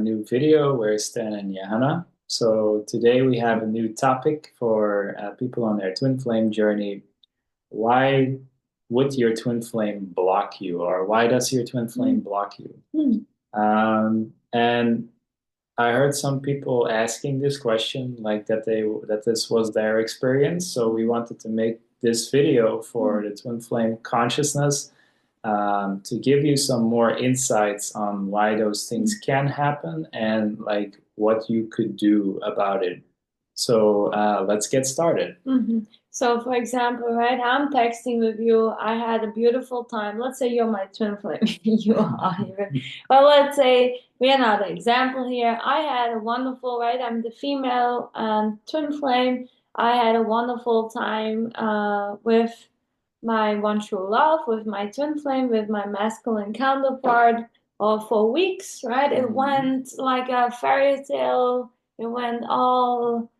New video. We're Stijn and Johanna. So today we have a new topic for people on their twin flame journey. Why would your twin flame block you, or why does your twin flame block you? And I heard some people asking this question, like that this was their experience. So we wanted to make this video for the twin flame consciousness to give you some more insights on why those things can happen and like what you could do about it. So let's get started. So, for example, right, I'm texting with you. I had a beautiful time. Let's say you're my twin flame. You are even. Well, let's say we another example here. I had a wonderful, right? I'm the female twin flame. I had a wonderful time with my one true love, with my twin flame, with my masculine counterpart, for weeks, right? It went like a fairy tale. It went all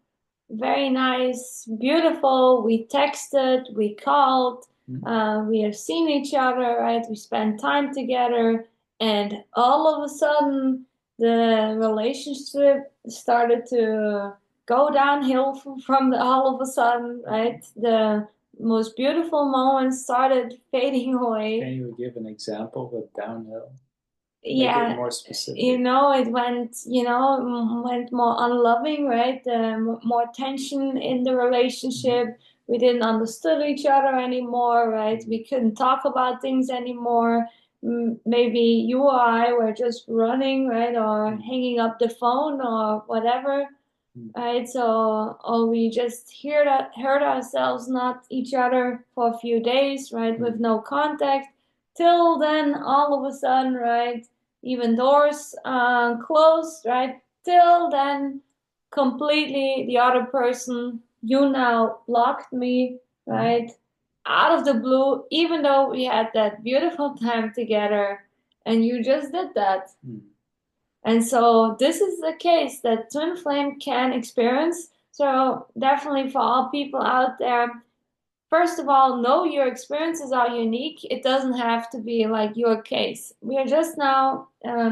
very nice, beautiful. We texted, we called, we have seen each other, right? We spent time together, and all of a sudden, the relationship started to go downhill from all of a sudden, right? The most beautiful moments started fading away. Can you give an example of downhill? Make Yeah, it more specific. it went, went more unloving, right? More tension in the relationship. We didn't understood each other anymore, right? We couldn't talk about things anymore. Maybe you or I were just running, right? Or hanging up the phone or whatever, right? So, or we just heard ourselves, not each other for a few days, right? With no contact. Till then, all of a sudden, right? Even doors closed, right? Till then, completely the other person, you now blocked me, right? Out of the blue, even though we had that beautiful time together, and you just did that. And so this is the case that twin flame can experience. So definitely for all people out there, first of all, know your experiences are unique. It doesn't have to be like your case. We are just now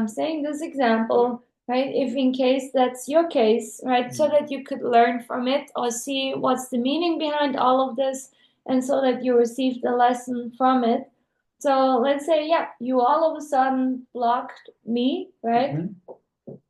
saying this example, right? If in case that's your case, right? So that you could learn from it or see what's the meaning behind all of this, and so that you receive the lesson from it. So let's say, yeah, you all of a sudden blocked me, right?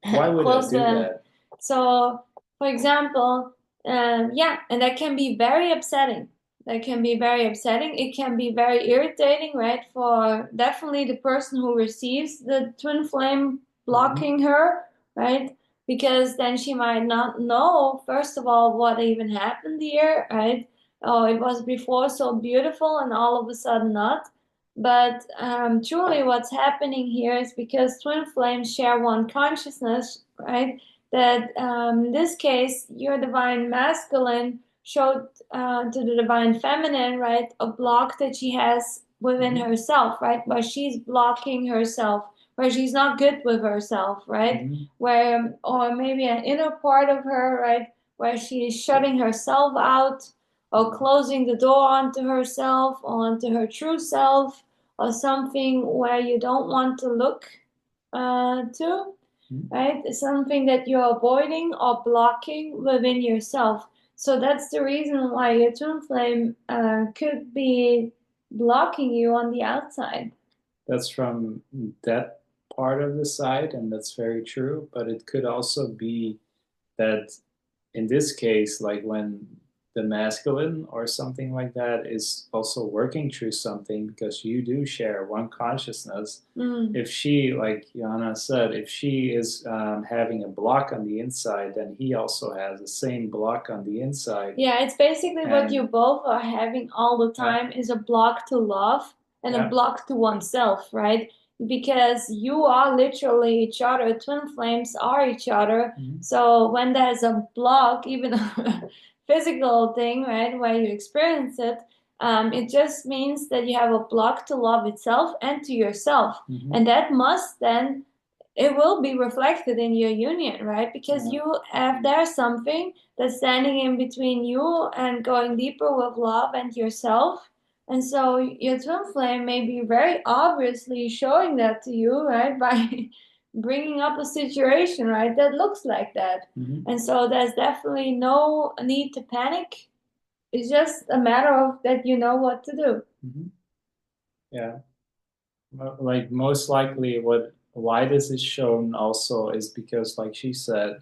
Why would I do that? So, for example, yeah, and that can be very upsetting. That can be very upsetting. It can be very irritating, right? For definitely the person who receives the twin flame blocking her, right? Because then she might not know, first of all, what even happened here, right? Oh, it was before so beautiful and all of a sudden not. But truly, what's happening here is because twin flames share one consciousness, right? That in this case, your divine masculine showed to the divine feminine, right, a block that she has within herself, right, where she's blocking herself, where she's not good with herself, right, where, or maybe an inner part of her, right, where she's shutting herself out or closing the door onto herself, onto her true self, or something where you don't want to look to, right? It's something that you're avoiding or blocking within yourself. So that's the reason why your twin flame could be blocking you on the outside. That's from that part of the side, and that's very true. But it could also be that in this case, like when the masculine or something like that is also working through something because you do share one consciousness. If she, like Johanna said, if she is having a block on the inside, then he also has the same block on the inside. Yeah, it's basically what you both are having all the time is a block to love and a block to oneself, right? Because you are literally each other. Twin flames are each other. So when there's a block, even a physical thing, right, where you experience it, it just means that you have a block to love itself and to yourself. And that must then, it will be reflected in your union, right? Because you have there's something that's standing in between you and going deeper with love and yourself. And so your twin flame may be very obviously showing that to you, right? By bringing up a situation, right, that looks like that. Mm-hmm. And so there's definitely no need to panic. It's just a matter of that you know what to do. Mm-hmm. Yeah. Like most likely why this is shown also is because, like she said,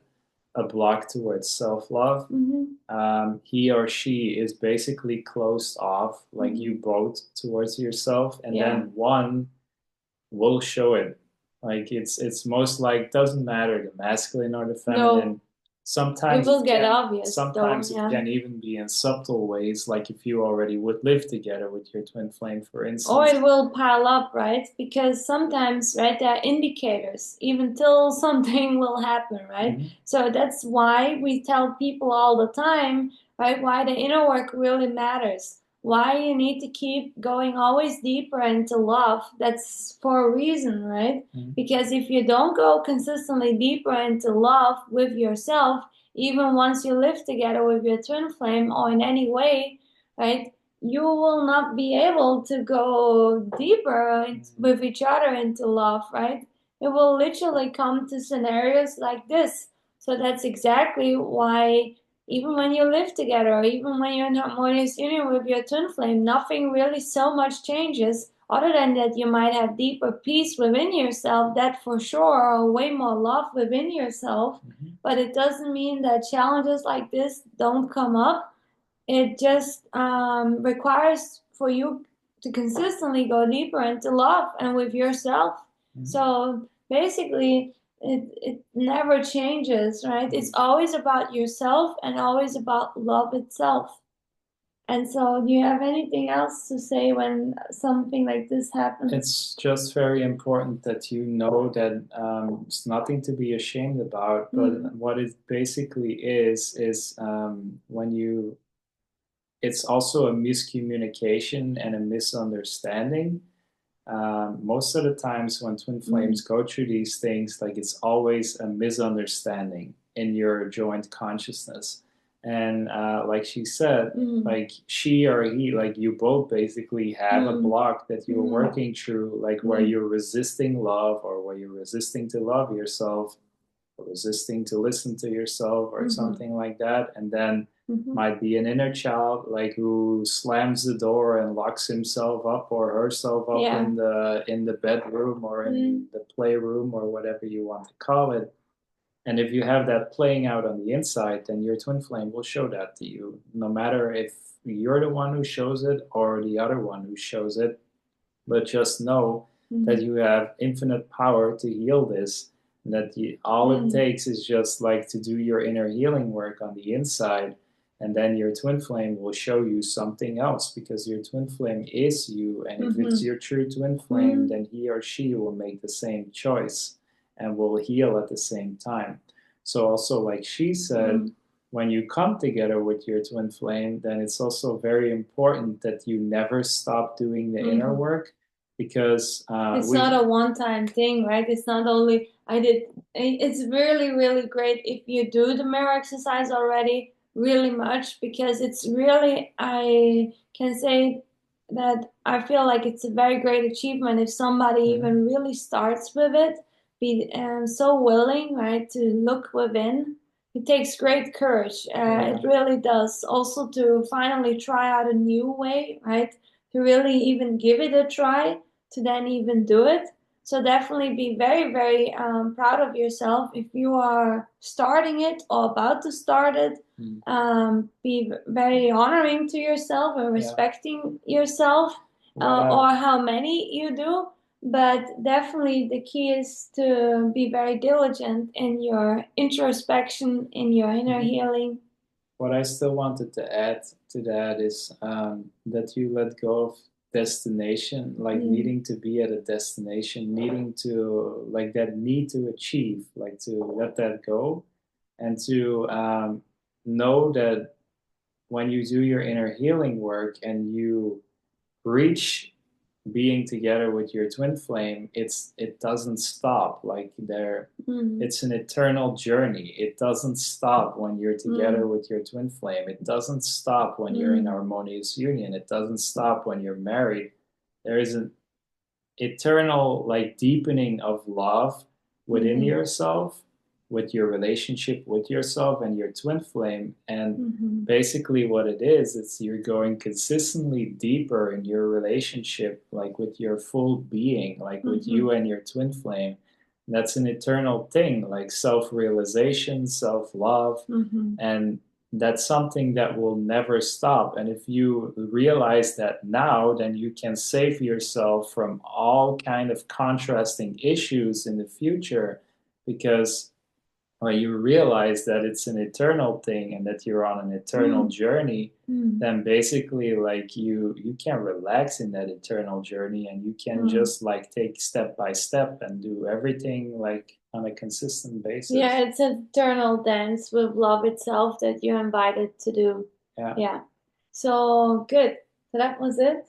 a block towards self-love. Mm-hmm. He or she is basically closed off, like Mm-hmm. you both, towards yourself, and Yeah. then one will show it. Like it's most like, doesn't matter the masculine or the No, feminine. it Sometimes will it get can obvious though. sometimes it Yeah. can even be in subtle ways, like if you already would live together with your twin flame, for Or instance. it will pile up, right? Because sometimes, right, there are indicators, even till something will happen, right? Mm-hmm. So that's why we tell people all the time, right, why the inner work really matters. Why you need to keep going always deeper into love. That's for a reason, right? Mm-hmm. Because if you don't go consistently deeper into love with yourself, even once you live together with your twin flame or in any way, right? You will not be able to go deeper with each other into love, right? It will literally come to scenarios like this. So that's exactly why, even when you live together, or even when you're in harmonious union with your twin flame, nothing really so much changes. Other than that, you might have deeper peace within yourself, that for sure, or way more love within yourself. Mm-hmm. But it doesn't mean that challenges like this don't come up. It just requires for you to consistently go deeper into love and with yourself. Mm-hmm. So basically, it never changes, right? It's always about yourself and always about love itself. And so, do you have anything else to say when something like this happens? It's just very important that you know that it's nothing to be ashamed about, but what it basically is when you, it's also a miscommunication and a misunderstanding. Most of the times when twin flames go through these things, like it's always a misunderstanding in your joint consciousness. And like she said, like she or he, like you both basically have a block that you're working through, like where you're resisting love, or where you're resisting to love yourself, or resisting to listen to yourself, or something like that. And then might be an inner child, like who slams the door and locks himself up or herself up Yeah. in the bedroom or in the playroom or whatever you want to call it. And if you have that playing out on the inside, then your twin flame will show that to you, no matter if you're the one who shows it or the other one who shows it. But just know that you have infinite power to heal this. And that all it takes is just like to do your inner healing work on the inside, and then your twin flame will show you something else, because your twin flame is you. And if it's your true twin flame, then he or she will make the same choice and will heal at the same time. So also, like she said, when you come together with your twin flame, then it's also very important that you never stop doing the inner work, because it's not a one-time thing, right? It's not only I did. It's really, really great if you do the mirror exercise already, really much, because it's really, I can say that I feel like it's a very great achievement if somebody even really starts with it, be so willing, right, to look within. It takes great courage. It really does. Also to finally try out a new way, right? To really even give it a try, to then even do it. So definitely be very, very proud of yourself if you are starting it or about to start it. Be very honoring to yourself and respecting yourself, or how many you do. But definitely the key is to be very diligent in your introspection, in your inner healing. What I still wanted to add to that is that you let go of destination, like needing to be at a destination, needing to, like that need to achieve, like to let that go, and to know that when you do your inner healing work and you reach being together with your twin flame, it doesn't stop. Like there, it's an eternal journey. It doesn't stop when you're together with your twin flame. It doesn't stop when you're in harmonious union. It doesn't stop when you're married. There is an eternal like deepening of love within yourself, with your relationship with yourself and your twin flame. And basically what it is, it's you're going consistently deeper in your relationship, like with your full being, like with you and your twin flame. And that's an eternal thing, like self-realization, self-love. And that's something that will never stop. And if you realize that now, then you can save yourself from all kind of contrasting issues in the future, because when you realize that it's an eternal thing and that you're on an eternal journey, then basically like you can relax in that eternal journey, and you can just like take step by step and do everything like on a consistent basis. Yeah, it's an eternal dance with love itself that you're invited to do. Yeah. So good. So that was it.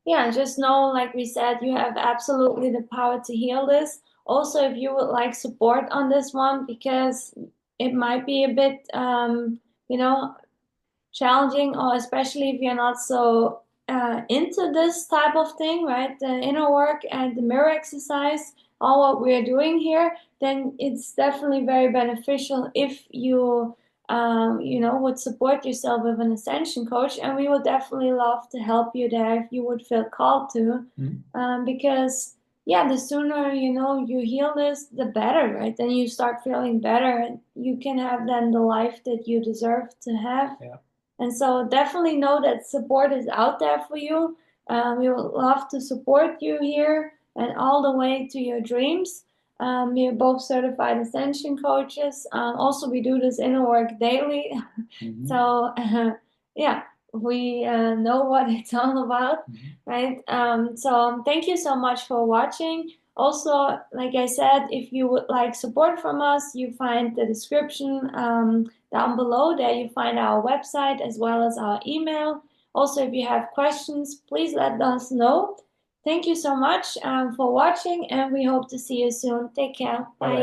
Yeah, just know, like we said, you have absolutely the power to heal this. Also, if you would like support on this one, because it might be a bit, challenging, or especially if you're not so into this type of thing, right? The inner work and the mirror exercise, all what we're doing here, then it's definitely very beneficial if you would support yourself with an ascension coach, and we would definitely love to help you there if you would feel called to, because the sooner you heal this, the better, right? Then you start feeling better, and you can have then the life that you deserve to have. And so definitely know that support is out there for you. We would love to support you here and all the way to your dreams. We are both certified ascension coaches. Also, we do this inner work daily. So, we know what it's all about, right? So thank you so much for watching. Also, like I said, if you would like support from us, you find the description down below. There you find our website as well as our email. Also, if you have questions, please let us know. Thank you so much for watching, and we hope to see you soon. Take care. Bye.